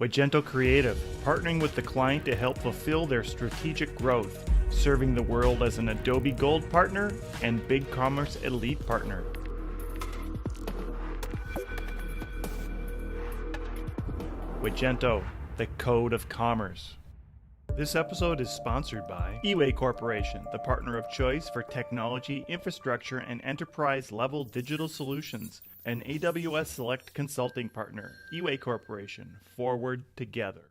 Magento Creative, partnering with the client to help fulfill their strategic growth, serving the world as an Adobe Gold partner and BigCommerce Elite partner. Magento, the code of commerce. This episode is sponsored by eWay Corporation, the partner of choice for technology, infrastructure, and enterprise-level digital solutions. An AWS Select Consulting partner. eWay Corporation. Forward together.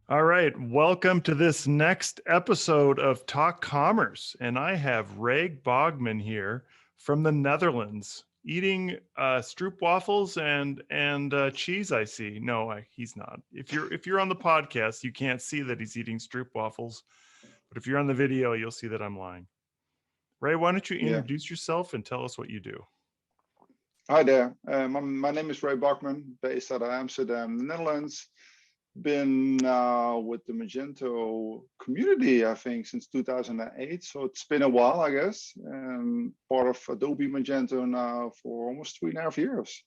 All right, welcome to this next episode of Talk Commerce. And I have Ray Bogman here from the Netherlands, eating stroopwafels and cheese. I see. No, he's not. If you're on the podcast, you can't see that he's eating stroopwafels, but if you're on the video, you'll see that I'm lying. Ray, why don't you introduce yourself and tell us what you do? Hi there. My name is Ray Bogman, based out of Amsterdam, the Netherlands. Been with the Magento community, I think, since 2008. So it's been a while, I guess. Part of Adobe Magento now for almost 3.5 years.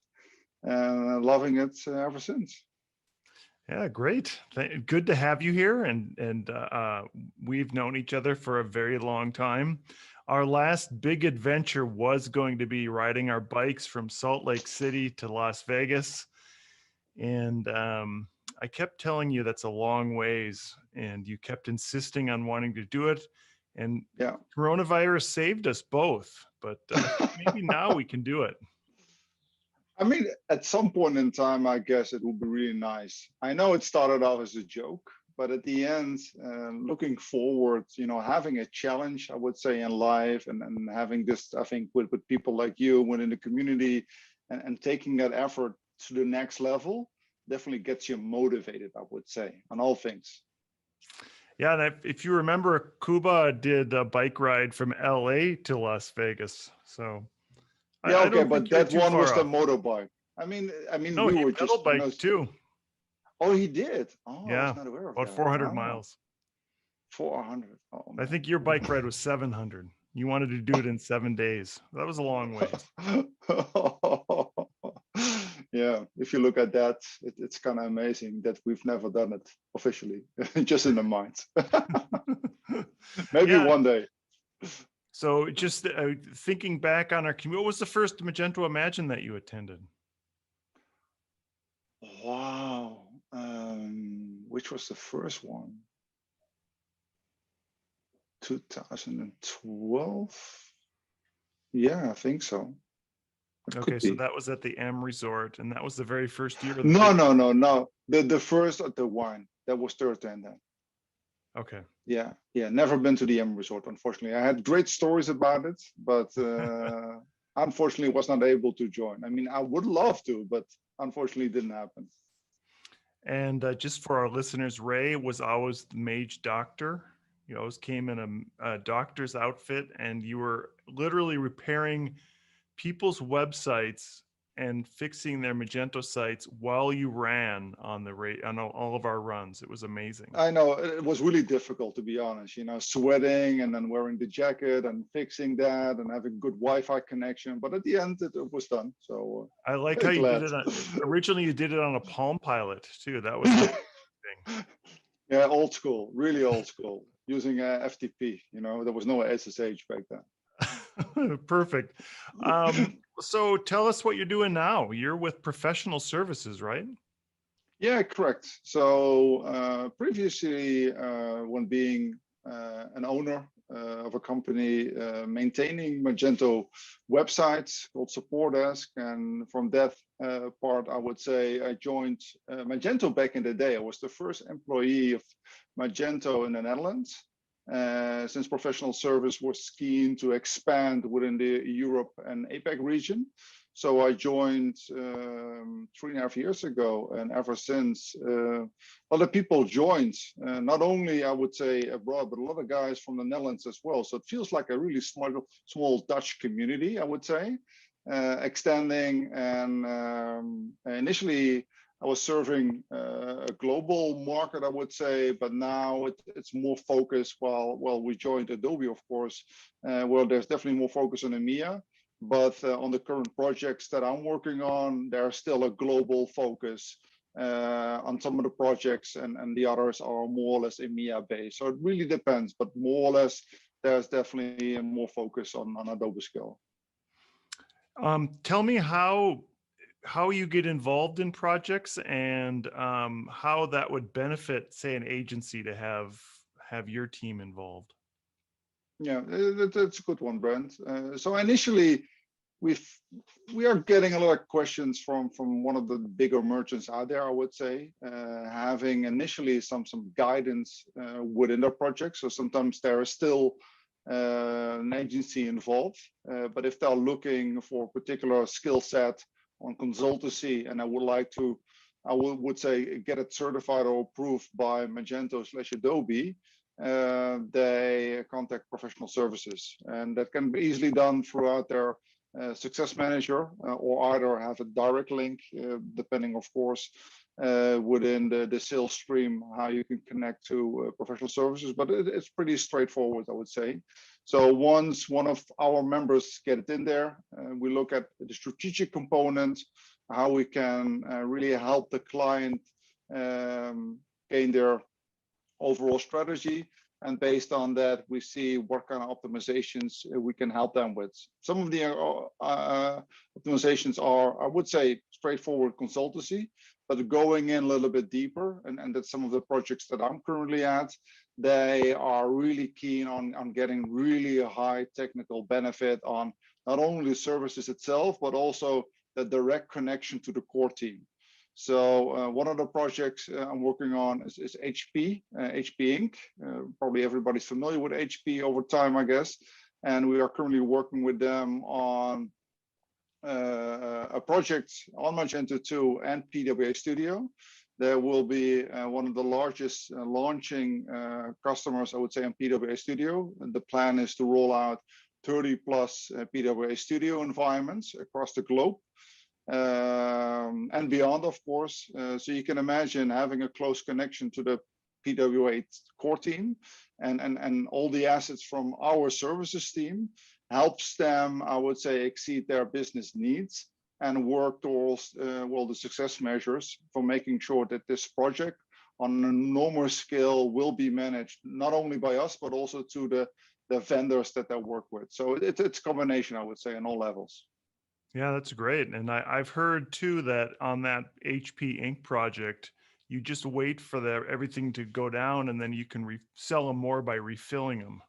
And loving it ever since. Yeah, great. Good to have you here. And we've known each other for a very long time. Our last big adventure was going to be riding our bikes from Salt Lake City to Las Vegas. And I kept telling you that's a long ways, and you kept insisting on wanting to do it. And coronavirus saved us both, but maybe now we can do it. I mean, at some point in time, I guess it would be really nice. I know it started off as a joke, but at the end, looking forward, having a challenge, I would say, in life and having this, I think, with people like you within the community and taking that effort to the next level definitely gets you motivated, I would say, on all things. Yeah, and if you remember, Kuba did a bike ride from LA to Las Vegas. So yeah, okay, but that one was the motorbike. I mean, no, we he were pedaled just bike too. Oh, he did. Oh, yeah, I was not aware of about that. 400 miles. 400. Oh, I think your bike ride was 700. You wanted to do it in 7 days. That was a long ways. Yeah, if you look at that, it's kind of amazing that we've never done it officially, just in the mind. Maybe one day. So just thinking back on our community, what was the first Magento Imagine that you attended? Wow. Which was the first one? 2012? Yeah, I think so. Okay, so that was at the M Resort, and that was the very first year. No. The first at the wine. That was Thursday and then. Okay. Yeah. Never been to the M Resort, unfortunately. I had great stories about it, but unfortunately was not able to join. I mean, I would love to, but unfortunately it didn't happen. And just for our listeners, Ray was always the Mage Doctor. You always came in a doctor's outfit, and you were literally repairing people's websites and fixing their Magento sites while you ran on all of our runs. It was amazing. I know it was really difficult, to be honest, sweating and then wearing the jacket and fixing that and having good Wi-Fi connection. But at the end, it was done. So I like how you did it. Originally, you did it on a Palm Pilot too. That was the thing. Yeah, old school, really old school, using FTP. There was no SSH back then. Perfect. So tell us what you're doing now. You're with professional services, right? Yeah, correct. So previously, when being an owner of a company, maintaining Magento websites called Support Desk, and from that part, I would say I joined Magento back in the day. I was the first employee of Magento in the Netherlands. Since professional service was keen to expand within the Europe and APAC region. So I joined 3.5 years ago, and ever since, other people joined, not only I would say abroad, but a lot of guys from the Netherlands as well. So it feels like a really small Dutch community, I would say, extending. And initially, I was serving a global market, I would say, but now it's more focused. While we joined Adobe, of course, well, there's definitely more focus on EMEA. But on the current projects that I'm working on, there's still a global focus on some of the projects, and the others are more or less EMEA based. So it really depends, but more or less, there's definitely a more focus on Adobe skill. Tell me how you get involved in projects and how that would benefit, say, an agency to have your team involved. Yeah, that's a good one, Brent. So initially, we are getting a lot of questions from one of the bigger merchants out there, I would say, having initially some guidance within their project. So sometimes there is still an agency involved, but if they're looking for a particular skill set on consultancy, and I would say get it certified or approved by Magento/Adobe, they contact professional services, and that can be easily done throughout their success manager, or either have a direct link, depending, of course, within the sales stream, how you can connect to professional services. But it's pretty straightforward, I would say. So once one of our members get it in there, we look at the strategic component, how we can really help the client gain their overall strategy. And based on that, we see what kind of optimizations we can help them with. Some of the optimizations are, I would say, straightforward consultancy, but going in a little bit deeper, and that's some of the projects that I'm currently at, they are really keen on getting really a high technical benefit on not only the services itself, but also the direct connection to the core team. So one of the projects I'm working on is HP Inc. Probably everybody's familiar with HP over time, I guess. And we are currently working with them on a project on Magento 2 and PWA Studio. There will be one of the largest launching customers, I would say, on PWA Studio. And the plan is to roll out 30 plus PWA Studio environments across the globe. And beyond, of course. So you can imagine having a close connection to the PWA core team, and all the assets from our services team helps them, I would say, exceed their business needs and work towards the success measures for making sure that this project on an enormous scale will be managed not only by us, but also to the vendors that they work with. So it's a combination, I would say, on all levels. Yeah, that's great. And I've heard too that on that HP Inc. project, you just wait for everything to go down, and then you can sell them more by refilling them.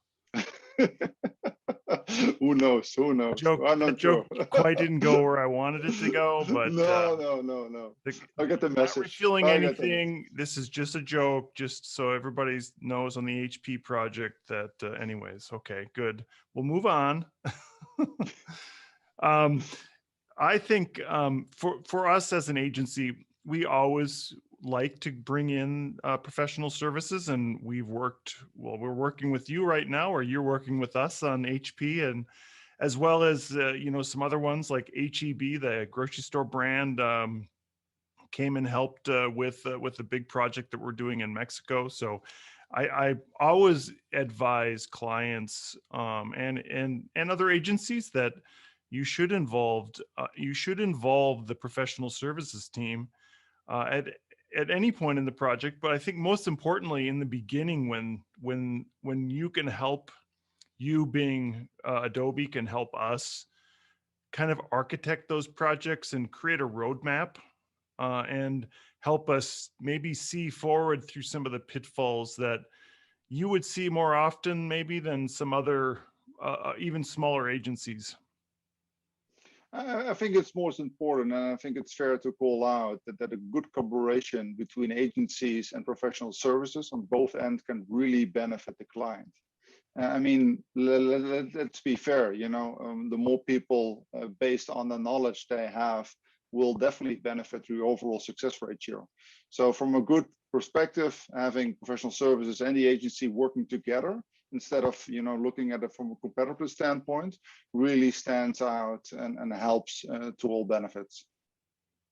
Who knows? Who knows? I'm not joke sure. quite didn't go where I wanted it to go, but no. I get the message. Not refilling anything. This is just a joke, just so everybody knows on the HP project that. Anyways, okay, good. We'll move on. I think for us as an agency, we always like to bring in professional services, and we're working with you right now, or you're working with us on HP, and as well as some other ones like HEB, the grocery store brand, came and helped with a big project that we're doing in Mexico. So I always advise clients and other agencies that you should involve the professional services team at any point in the project. But I think most importantly in the beginning, when you can help, you being Adobe can help us kind of architect those projects and create a roadmap and help us maybe see forward through some of the pitfalls that you would see more often maybe than some other even smaller agencies. I think it's most important, and I think it's fair to call out that a good collaboration between agencies and professional services on both ends can really benefit the client. I mean, let's be fair, the more people based on the knowledge they have will definitely benefit the overall success ratio. So from a good perspective, having professional services and the agency working together instead of looking at it from a competitive standpoint really stands out and helps to all benefits.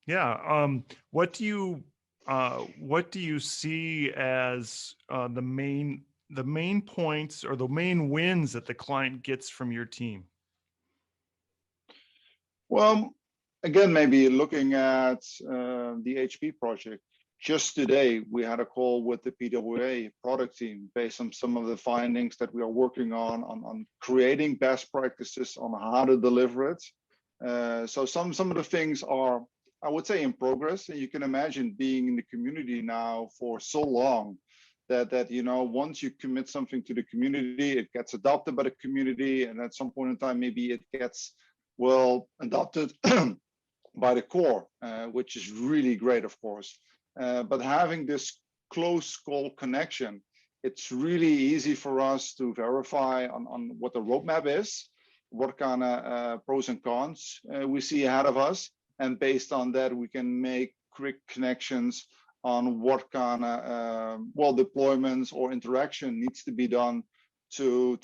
Yeah. What do you see as the main points or the main wins that the client gets from your team? Well, again, maybe looking at the HP project. Just today, we had a call with the PWA product team based on some of the findings that we are working on creating best practices on how to deliver it. So some of the things are, I would say, in progress. And you can imagine being in the community now for so long that once you commit something to the community, it gets adopted by the community, and at some point in time, maybe it gets well adopted by the core, which is really great, of course. But having this close call connection, it's really easy for us to verify on what the roadmap is, what kind of pros and cons we see ahead of us. And based on that, we can make quick connections on what kind of deployments or interaction needs to be done to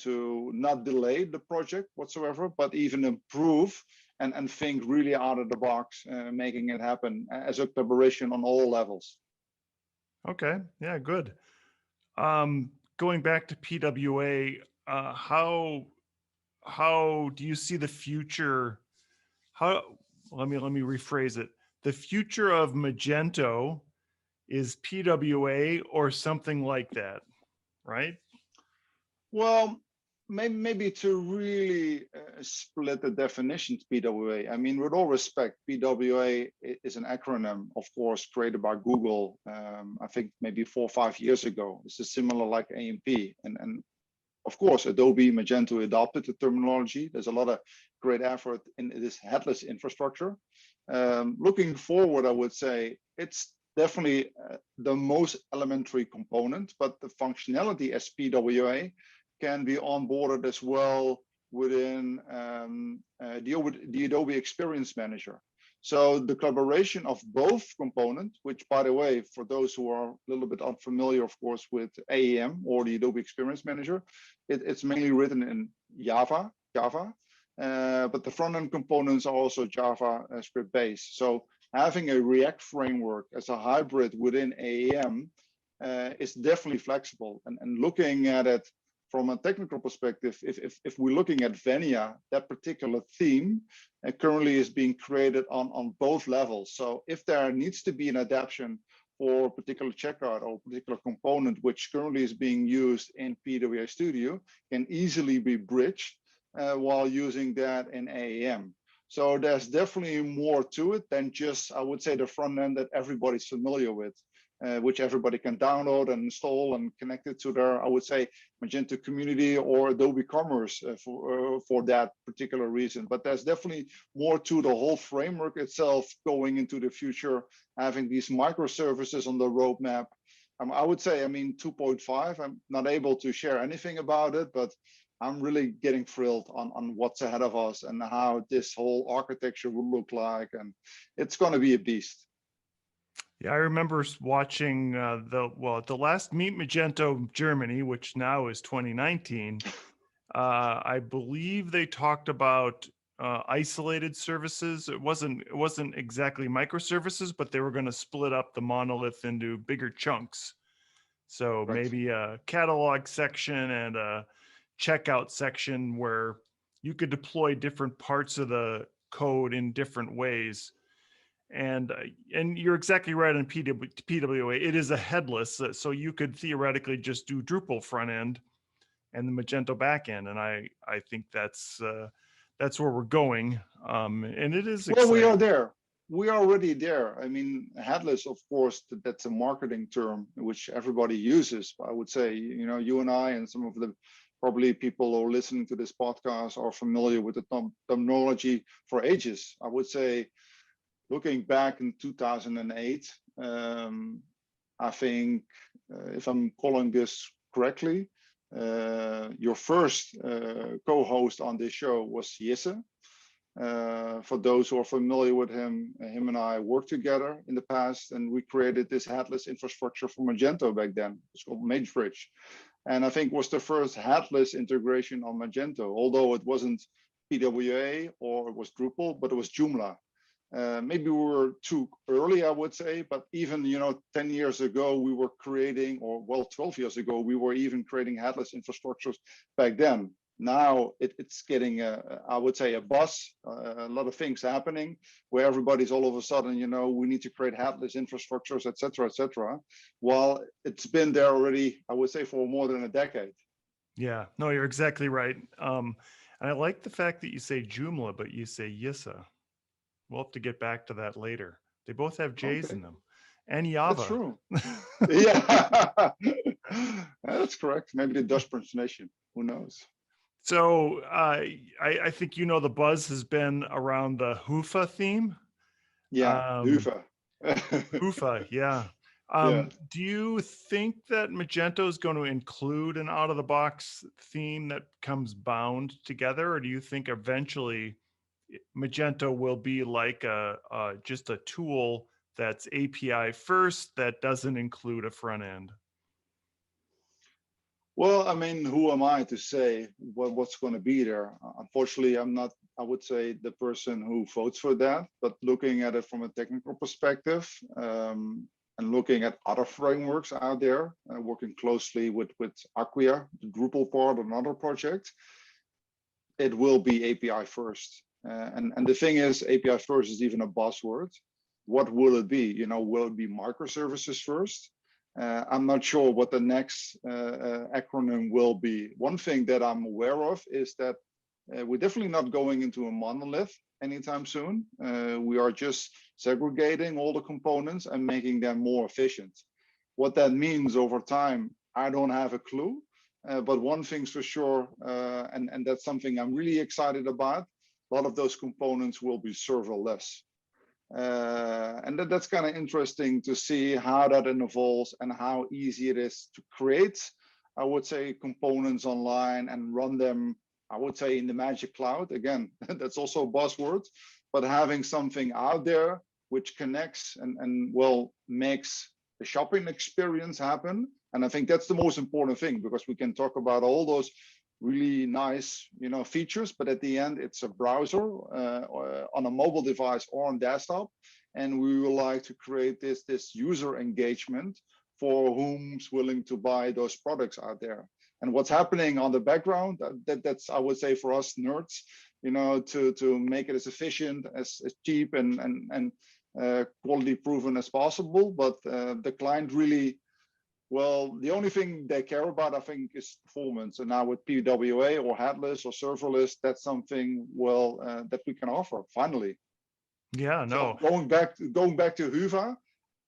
not delay the project whatsoever, but even improve and think really out of the box, making it happen as a collaboration on all levels. Okay. Yeah, good. Going back to PWA, how do you see the future? How let me rephrase it. The future of Magento is PWA or something like that, right? Well, maybe to really split the definition to PWA. I mean, with all respect, PWA is an acronym, of course, created by Google. I think maybe 4 or 5 years ago. This is similar like AMP, and of course, Adobe Magento adopted the terminology. There's a lot of great effort in this headless infrastructure. Looking forward, I would say it's definitely the most elementary component, but the functionality as PWA can be onboarded as well within the Adobe Experience Manager. So the collaboration of both components, which by the way, for those who are a little bit unfamiliar, of course, with AEM or the Adobe Experience Manager, it's mainly written in Java, but the front-end components are also Java script based. So having a React framework as a hybrid within AEM is definitely flexible. And looking at it from a technical perspective, if we're looking at Venia, that particular theme currently is being created on both levels. So if there needs to be an adaptation for a particular checkout or a particular component, which currently is being used in PWA Studio, can easily be bridged while using that in AEM. So there's definitely more to it than just, I would say, the front end that everybody's familiar with. Which everybody can download and install and connect it to their, I would say, Magento community or Adobe Commerce for that particular reason. But there's definitely more to the whole framework itself going into the future, having these microservices on the roadmap. I would say, 2.5, I'm not able to share anything about it, but I'm really getting thrilled on what's ahead of us and how this whole architecture will look like. And it's going to be a beast. Yeah, I remember watching the last Meet Magento Germany, which now is 2019. I believe they talked about isolated services. It wasn't exactly microservices, but they were going to split up the monolith into bigger chunks. So Right. maybe a catalog section and a checkout section where you could deploy different parts of the code in different ways. And you're exactly right on PWA. It is a headless, so you could theoretically just do Drupal front end and the Magento back end. And I think that's where we're going. And it is exciting. Well, we are there. We are already there. I mean, headless, of course, that's a marketing term which everybody uses. I would say, you and I and some of the probably people who are listening to this podcast are familiar with the terminology for ages. I would say, looking back in 2008, I think, if I'm calling this correctly, your first co-host on this show was Jesse. For those who are familiar with him and I worked together in the past, and we created this headless infrastructure for Magento back then. It's called Mage Doctor. And I think was the first headless integration on Magento, although it wasn't PWA or it was Drupal, but it was Joomla. Maybe we were too early, I would say, but even 10 years ago, we were creating, or well, 12 years ago, we were even creating headless infrastructures back then. Now it's getting, I would say, a buzz, a lot of things happening where everybody's all of a sudden, we need to create headless infrastructures, et cetera, et cetera. While it's been there already, I would say, for more than a decade. Yeah, no, you're exactly right. And I like the fact that you say Joomla, but you say Yissa. We'll have to get back to that later. They both have J's Okay, in them. And that's Java. true. Yeah, that's correct. Maybe the Dutch pronunciation, who knows? So I think the buzz has been around the Hoofa theme. Yeah, Hoover. Hoofa, yeah. Yeah. Do you think that Magento is going to include an out-of-the-box theme that comes bound together, or do you think eventually Magento will be like just a tool that's API first that doesn't include a front end? Well, I mean, who am I to say what's going to be there? Unfortunately, I'm not, I would say, the person who votes for that. But looking at it from a technical perspective, and looking at other frameworks out there, working closely with Acquia, the Drupal part, another project, it will be API first. And the thing is, API first is even a buzzword. What will it be? Will it be microservices first? I'm not sure what the next acronym will be. One thing that I'm aware of is that we're definitely not going into a monolith anytime soon. We are just segregating all the components and making them more efficient. What that means over time, I don't have a clue. But one thing's for sure, and that's something I'm really excited about, a lot of those components will be serverless. And that's kind of interesting to see how that evolves and how easy it is to create, I would say, components online and run them, I would say, in the magic cloud. Again, that's also a buzzword, but having something out there which connects and well, makes the shopping experience happen. And I think that's the most important thing, because we can talk about all those really nice features, but at the end it's a browser on a mobile device or on desktop, and we would like to create this user engagement for whom's willing to buy those products out there. And what's happening on the background, that's, I would say, for us nerds, to make it as efficient, as cheap and quality proven as possible. But the client really, well, the only thing they care about, I think, is performance. And now with PWA or headless or serverless, that's something, well, that we can offer finally. Yeah, no. So going back to Huva,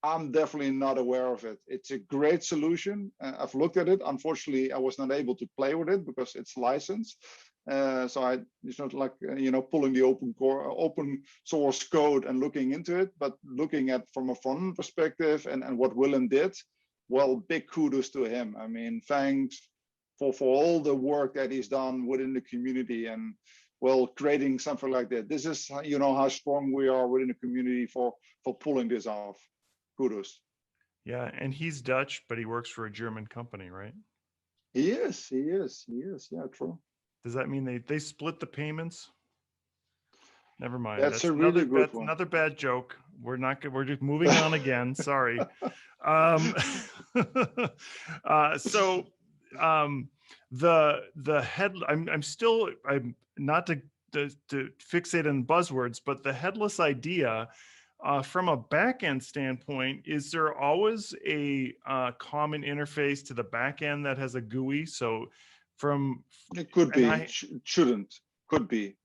I'm definitely not aware of it. It's a great solution. I've looked at it. Unfortunately, I was not able to play with it because it's licensed. So it's not like pulling the open source code and looking into it, but looking at from a front end perspective and what Willem did. Well, big kudos to him. I mean, thanks for all the work that he's done within the community and, well, creating something like that. This is, how strong we are within the community for pulling this off. Kudos. Yeah, and he's Dutch, but he works for a German company, right? He is. Yeah, true. Does that mean they split the payments? Never mind. That's a really good one. Another bad joke. We're just moving on again. Sorry. The head. I'm not to fixate on buzzwords, but the headless idea. From a backend standpoint, is there always a common interface to the backend that has a GUI? So it could be, shouldn't, could be.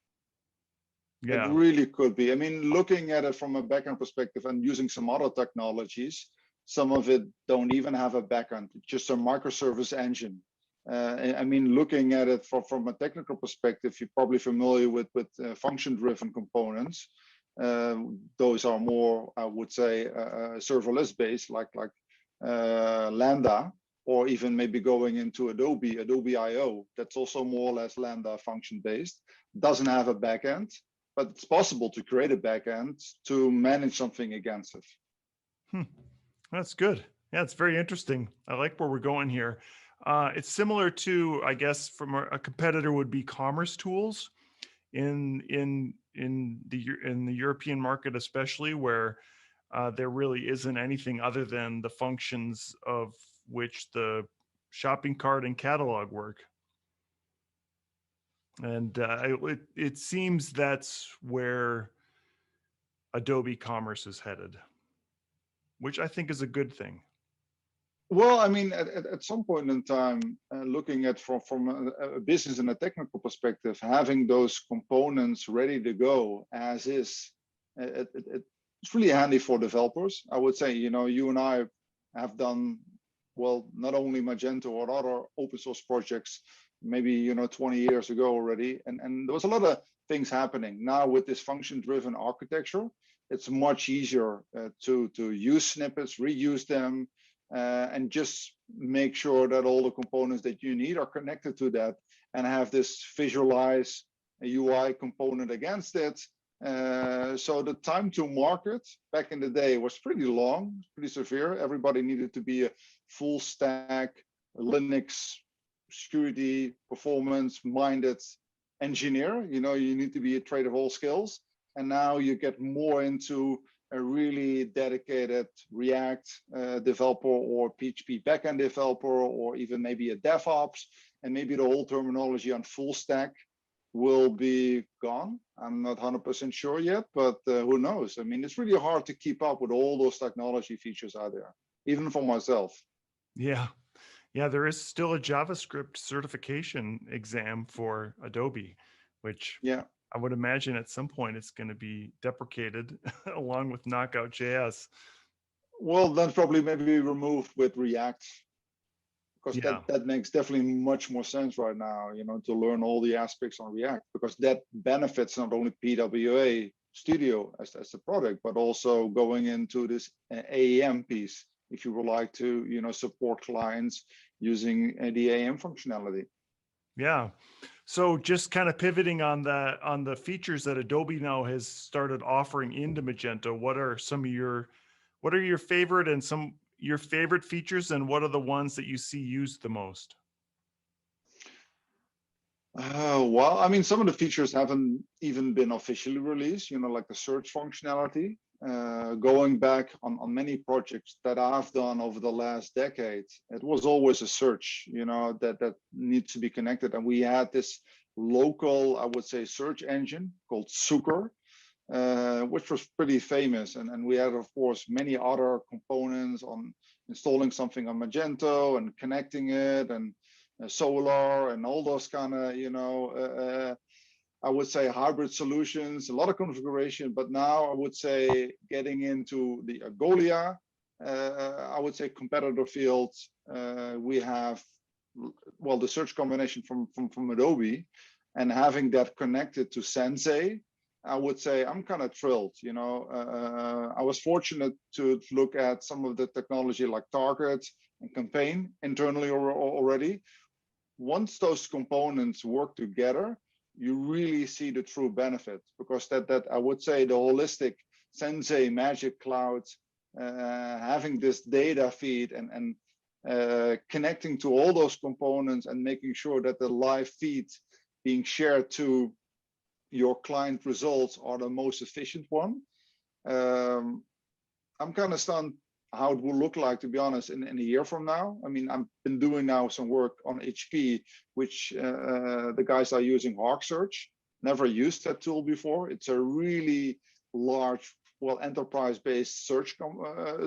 Yeah. It really could be. I mean, looking at it from a backend perspective and using some other technologies, some of it don't even have a backend, just a microservice engine. I mean, looking at it from a technical perspective, you're probably familiar with function-driven components. Those are more, I would say, serverless based, like Lambda, or even maybe going into Adobe I/O. That's also more or less Lambda function based. Doesn't have a backend, but it's possible to create a backend to manage something against it. That's good. Yeah, it's very interesting. I like where we're going here. It's similar to, I guess, from a competitor would be Commerce Tools in in the European market, especially where there really isn't anything other than the functions of which the shopping cart and catalog work. And it seems that's where Adobe Commerce is headed, which I think is a good thing. Well, I mean, at some point in time, looking at from a business and a technical perspective, having those components ready to go as is, it's really handy for developers. I would say, you know, you and I have done, well, not only Magento or other open source projects, maybe, you know, 20 years ago already. And there was a lot of things happening. Now with this function-driven architecture, it's much easier to use snippets, reuse them, and just make sure that all the components that you need are connected to that and have this visualize a UI component against it. So the time to market back in the day was pretty long, pretty severe. Everybody needed to be a full stack Linux security performance minded engineer. You know, you need to be a trade of all skills. And now you get more into a really dedicated React developer or PHP backend developer, or even maybe a DevOps, and maybe the whole terminology on full stack will be gone. I'm not 100% sure yet, but who knows? I mean, it's really hard to keep up with all those technology features out there, even for myself. Yeah. Yeah, there is still a JavaScript certification exam for Adobe, which I would imagine at some point it's going to be deprecated along with Knockout JS. Well, then probably maybe removed with React, because that makes definitely much more sense right now, you know, to learn all the aspects on React, because that benefits not only PWA Studio as the product, but also going into this AEM piece, if you would like to, you know, support clients using the AEM functionality. Yeah. So just kind of pivoting on the features that Adobe now has started offering into Magento, what are your favorite and your favorite features, and what are the ones that you see used the most? Well, I mean, some of the features haven't even been officially released, you know, like the search functionality. Going back on many projects that I've done over the last decade, it was always a search, you know, that needs to be connected. And we had this local, I would say, search engine called Sucre, which was pretty famous. And we had, of course, many other components on installing something on Magento and connecting it, and Solar and all those kind of, you know, I would say hybrid solutions, a lot of configuration. But now I would say getting into the Algolia, I would say competitor fields, we have, well, the search combination from Adobe, and having that connected to Sensei, I would say I'm kind of thrilled. You know, I was fortunate to look at some of the technology like Target and Campaign internally already. Once those components work together, you really see the true benefit, because that I would say the holistic Sensei Magic Cloud, having this data feed and connecting to all those components and making sure that the live feed being shared to your client results are the most efficient one. I'm kind of stunned how it will look like, to be honest, in a year from now. I mean, I've been doing now some work on HP, which the guys are using Hawk Search. Never used that tool before. It's a really large, well, enterprise-based search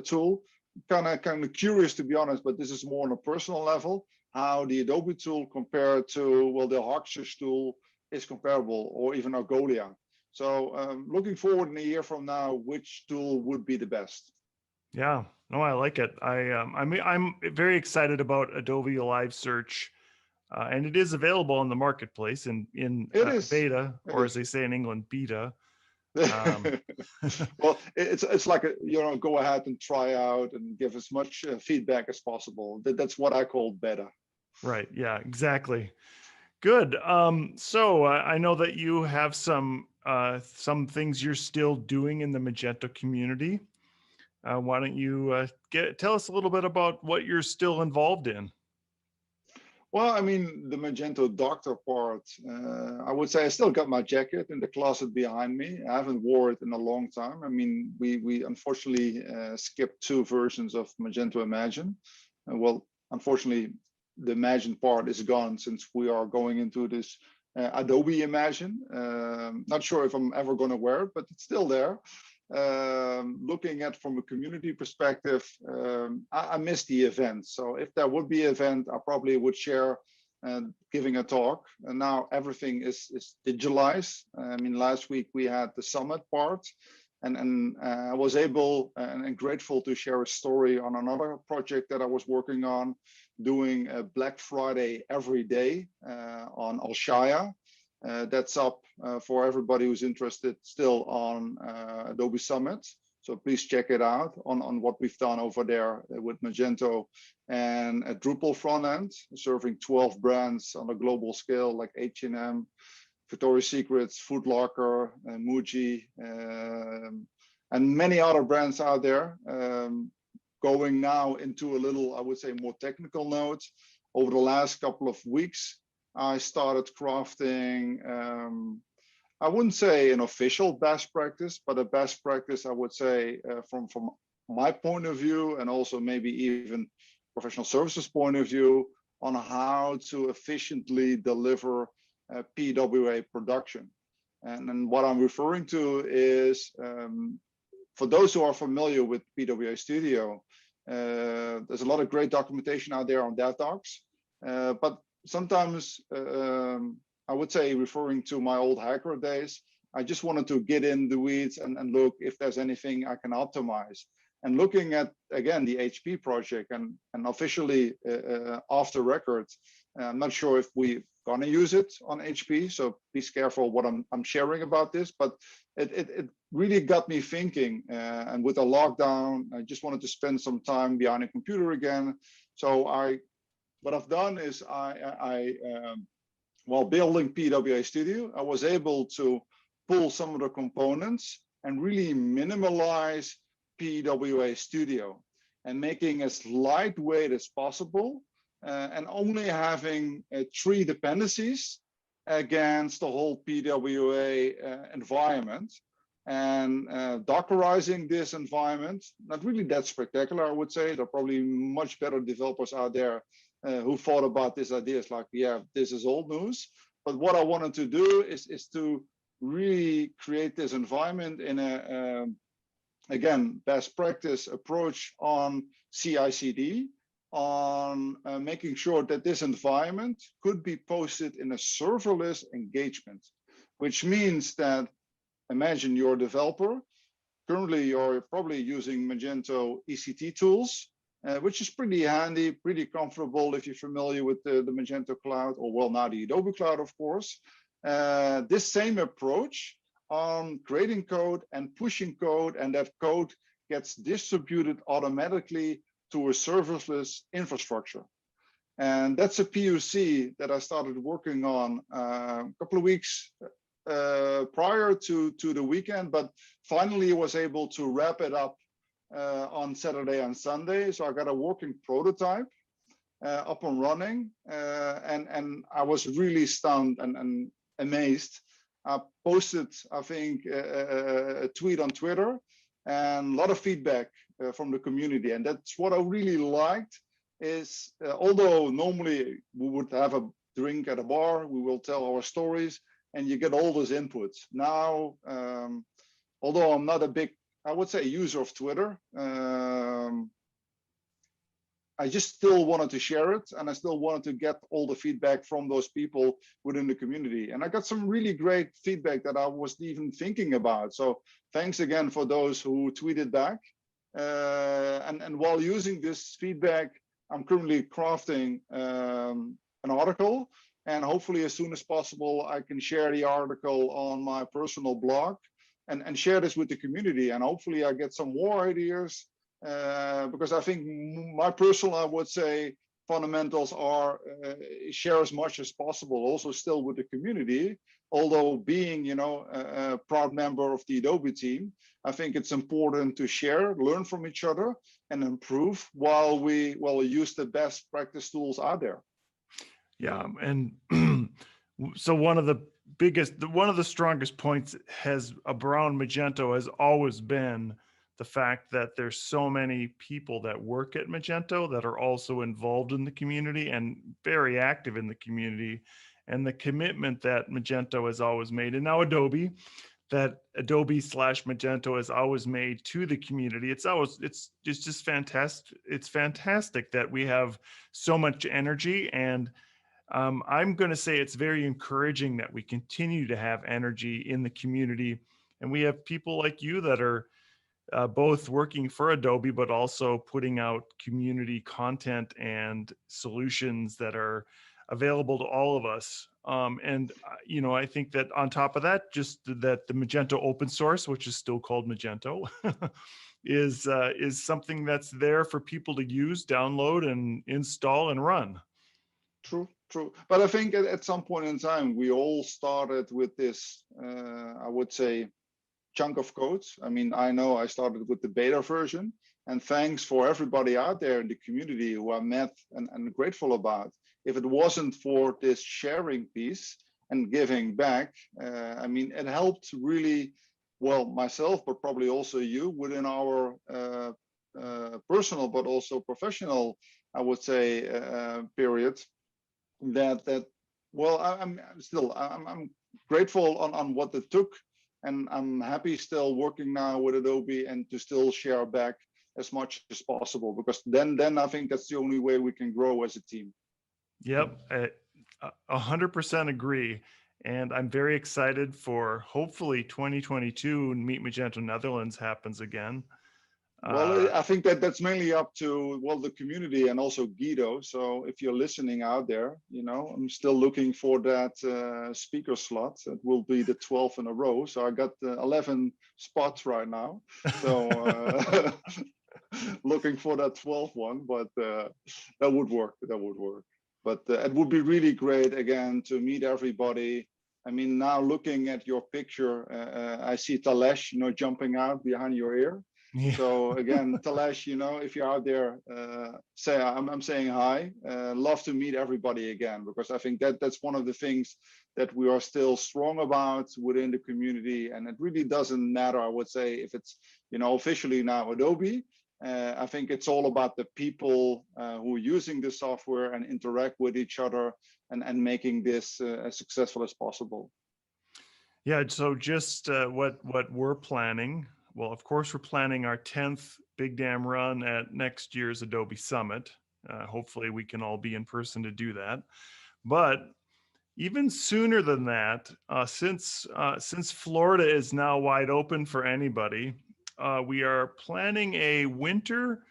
tool. Kind of curious, to be honest, but this is more on a personal level, how the Adobe tool compared to, well, the Hawk Search tool is comparable, or even Algolia. So looking forward in a year from now, which tool would be the best? Yeah, no, I like it. I'm very excited about Adobe Live Search, and it is available in the marketplace in beta, or as they say in England, beta. Well, it's like you know, go ahead and try out and give as much feedback as possible. That's what I call beta. Right. Yeah. Exactly. Good. So I know that you have some things you're still doing in the Magento community. Why don't you tell us a little bit about what you're still involved in? Well, I mean, the Magento Doctor part, I would say I still got my jacket in the closet behind me. I haven't wore it in a long time. I mean, we unfortunately skipped 2 versions of Magento Imagine. Well, unfortunately, the Imagine part is gone since we are going into this Adobe Imagine. Not sure if I'm ever going to wear it, but it's still there. Looking at from a community perspective, I miss the event. So if there would be an event, I probably would share giving a talk. And now everything is digitalized. I mean, last week we had the summit part, and I was able and grateful to share a story on another project that I was working on, doing a Black Friday every day on Alshaya. That's up for everybody who's interested still on Adobe Summit. So please check it out on what we've done over there with Magento and a Drupal front end, serving 12 brands on a global scale like H&M, Victoria's Secrets, Foot Locker, Muji, and many other brands out there. Going now into a little, I would say, more technical note. Over the last couple of weeks, I started crafting, I wouldn't say an official best practice, but a best practice, I would say, from my point of view, and also maybe even professional services point of view, on how to efficiently deliver PWA production. And what I'm referring to is, for those who are familiar with PWA Studio, there's a lot of great documentation out there on DevDocs, but sometimes I would say, referring to my old hacker days, I just wanted to get in the weeds and look if there's anything I can optimize. And looking at, again, the HP project and officially off the record, I'm not sure if we're gonna use it on HP, so please careful what I'm sharing about this, but it really got me thinking, and with the lockdown, I just wanted to spend some time behind a computer again. So what I've done is while building PWA Studio, I was able to pull some of the components and really minimalize PWA Studio and making as lightweight as possible, and only having 3 dependencies against the whole PWA environment, and Dockerizing this environment. Not really that spectacular, I would say. There are probably much better developers out there who thought about this idea. It's like, yeah, this is old news. But what I wanted to do is to really create this environment in a, again, best practice approach on CI/CD, on making sure that this environment could be posted in a serverless engagement, which means that, imagine you're a developer. Currently, you're probably using Magento ECT tools, which is pretty handy, pretty comfortable if you're familiar with the Magento cloud, or well, now the Adobe cloud, of course. This same approach on creating code and pushing code, and that code gets distributed automatically to a serverless infrastructure. And that's a POC that I started working on a couple of weeks prior to the weekend, but finally was able to wrap it up on Saturday and Sunday. So I got a working prototype up and running, and I was really stunned and amazed. I posted, I think, a tweet on Twitter, and a lot of feedback from the community. And that's what I really liked is, although normally we would have a drink at a bar, we will tell our stories, and you get all those inputs. Now, although I'm not a big, I would say, user of Twitter, I just still wanted to share it, and I still wanted to get all the feedback from those people within the community. And I got some really great feedback that I wasn't even thinking about. So thanks again for those who tweeted back. And while using this feedback, I'm currently crafting an article, and hopefully as soon as possible, I can share the article on my personal blog and share this with the community. And hopefully I get some more ideas, because I think my personal, I would say, fundamentals are share as much as possible, also still with the community. Although being, you know, a proud member of the Adobe team, I think it's important to share, learn from each other, and improve while we use the best practice tools out there. Yeah, and so one of the strongest points has around Magento has always been the fact that there's so many people that work at Magento that are also involved in the community and very active in the community, and the commitment that Magento has always made, and now Adobe, that Adobe slash Magento has always made to the community. It's just fantastic. It's fantastic that we have so much energy, and I'm going to say it's very encouraging that we continue to have energy in the community, and we have people like you that are both working for Adobe, but also putting out community content and solutions that are available to all of us. And you know, I think that on top of that, just that the Magento open source, which is still called Magento, is something that's there for people to use, download, and install and run. True, true. But I think at some point in time, we all started with this, I would say, chunk of codes. I mean, I know I started with the beta version, and thanks for everybody out there in the community who I met and grateful about. If it wasn't for this sharing piece and giving back, I mean, it helped really, well, myself, but probably also you within our personal, but also professional, I would say, period. That well, I'm still I'm grateful on what it took, and I'm happy still working now with Adobe and to still share back as much as possible, because then I think that's the only way we can grow as a team. Yep, 100% agree. And I'm very excited for hopefully 2022 Meet Magento Netherlands happens again. Well, I think that's mainly up to, well, the community and also Guido. So if you're listening out there, you know, I'm still looking for that speaker slot. It will be the 12th in a row. So I got 11 spots right now. So looking for that 12th one, but that would work. That would work. But it would be really great again to meet everybody. I mean, now looking at your picture, I see Talesh, you know, jumping out behind your ear. Yeah. So again, Talesh, you know, if you're out there, say I'm saying hi. Love to meet everybody again, because I think that's one of the things that we are still strong about within the community, and it really doesn't matter, I would say, if it's, you know, officially now Adobe. I think it's all about the people who are using the software and interact with each other, and making this as successful as possible. Yeah, so just what we're planning. Well, of course, we're planning our 10th Big Dam Run at next year's Adobe Summit. Hopefully, we can all be in person to do that. But even sooner than that, since Florida is now wide open for anybody, we are planning a winter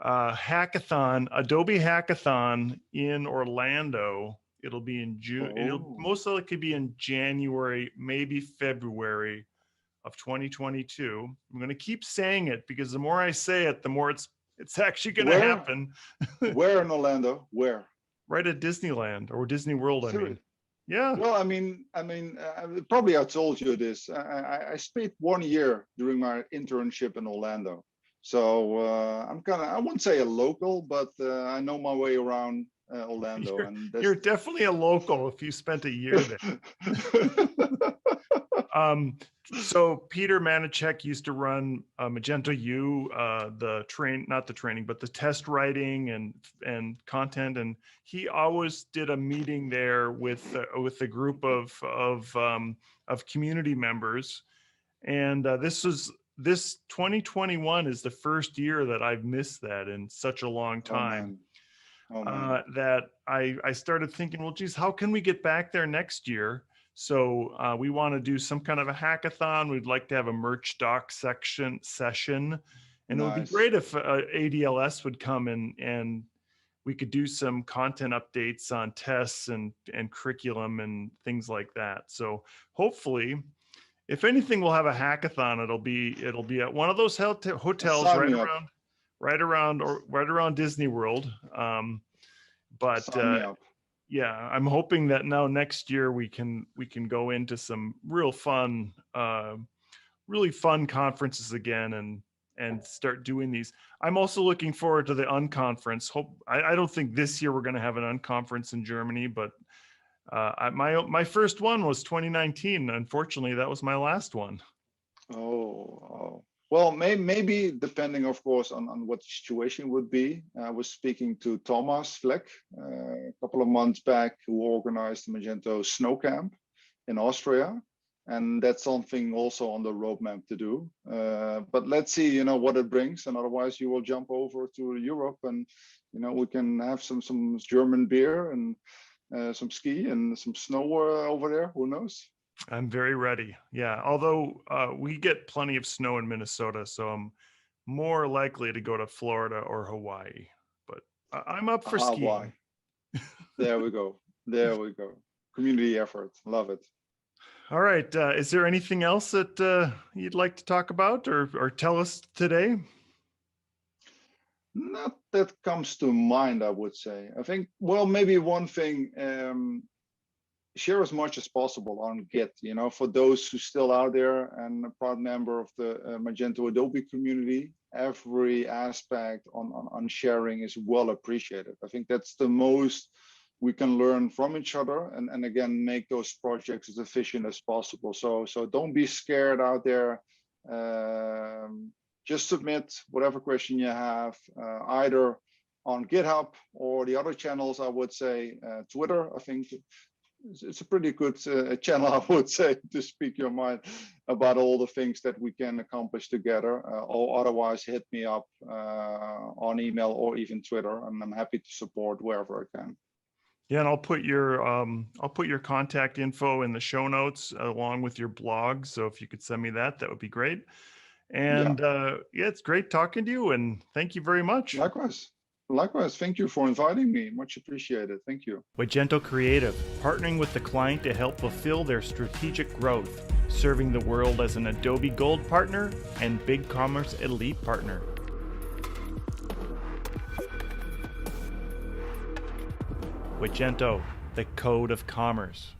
hackathon, Adobe hackathon in Orlando. It'll be in June. Oh. It'll most likely be in January, maybe February of 2022. I'm going to keep saying it because the more I say it, the more it's actually going to happen. Where in Orlando? Where? Right at Disneyland or Disney World, I mean. Yeah. Well, I mean, probably I told you this. I spent 1 year during my internship in Orlando. So I'm kind of, I wouldn't say a local, but I know my way around Orlando. You're definitely a local if you spent a year there. So Peter Manichek used to run Magento U, not the training, but the test writing and content, and he always did a meeting there with a group of community members, and this 2021 is the first year that I've missed that in such a long time. Oh, man. That I started thinking, well, geez, how can we get back there next year? So we want to do some kind of a hackathon. We'd like to have a merch doc session, and it would be great if ADLS would come and we could do some content updates on tests and curriculum and things like that. So hopefully, if anything, we'll have a hackathon. It'll be at one of those hotels right around Disney World. Yeah, I'm hoping that now next year we can go into some really fun conferences again, and start doing these. I'm also looking forward to the unconference. I don't think this year we're going to have an unconference in Germany, but my first one was 2019. Unfortunately, that was my last one. Oh. Well, maybe depending, of course, on what the situation would be. I was speaking to Thomas Fleck a couple of months back, who organized the Magento Snow Camp in Austria. And that's something also on the roadmap to do. But let's see, what it brings. And otherwise, you will jump over to Europe, and we can have some German beer and some ski and some snow over there. Who knows? I'm very ready. Yeah. Although we get plenty of snow in Minnesota, so I'm more likely to go to Florida or Hawaii. But I'm up for skiing. Hawaii. There we go. There we go. Community effort. Love it. All right. Is there anything else that you'd like to talk about or tell us today? Not that comes to mind, I would say. I think, well, maybe one thing, share as much as possible on Git, for those who still out there and a proud member of the Magento Adobe community. Every aspect on sharing is well appreciated. I think that's the most we can learn from each other, and again, make those projects as efficient as possible. So don't be scared out there. Just submit whatever question you have, either on GitHub or the other channels. I would say Twitter, I think it's a pretty good channel, I would say, to speak your mind about all the things that we can accomplish together. Or otherwise, hit me up on email or even Twitter, and I'm happy to support wherever I can. Yeah, and I'll put your contact info in the show notes along with your blog. So if you could send me that, that would be great. And yeah, it's great talking to you, and thank you very much. Likewise, thank you for inviting me. Much appreciated. Thank you. Magento Creative, partnering with the client to help fulfill their strategic growth, serving the world as an Adobe Gold partner and BigCommerce Elite partner. Magento, the code of commerce.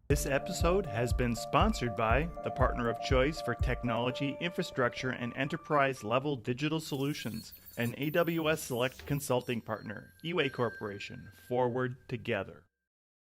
This episode has been sponsored by the partner of choice for technology, infrastructure, and enterprise-level digital solutions, an AWS Select Consulting partner, eWay Corporation. Forward together.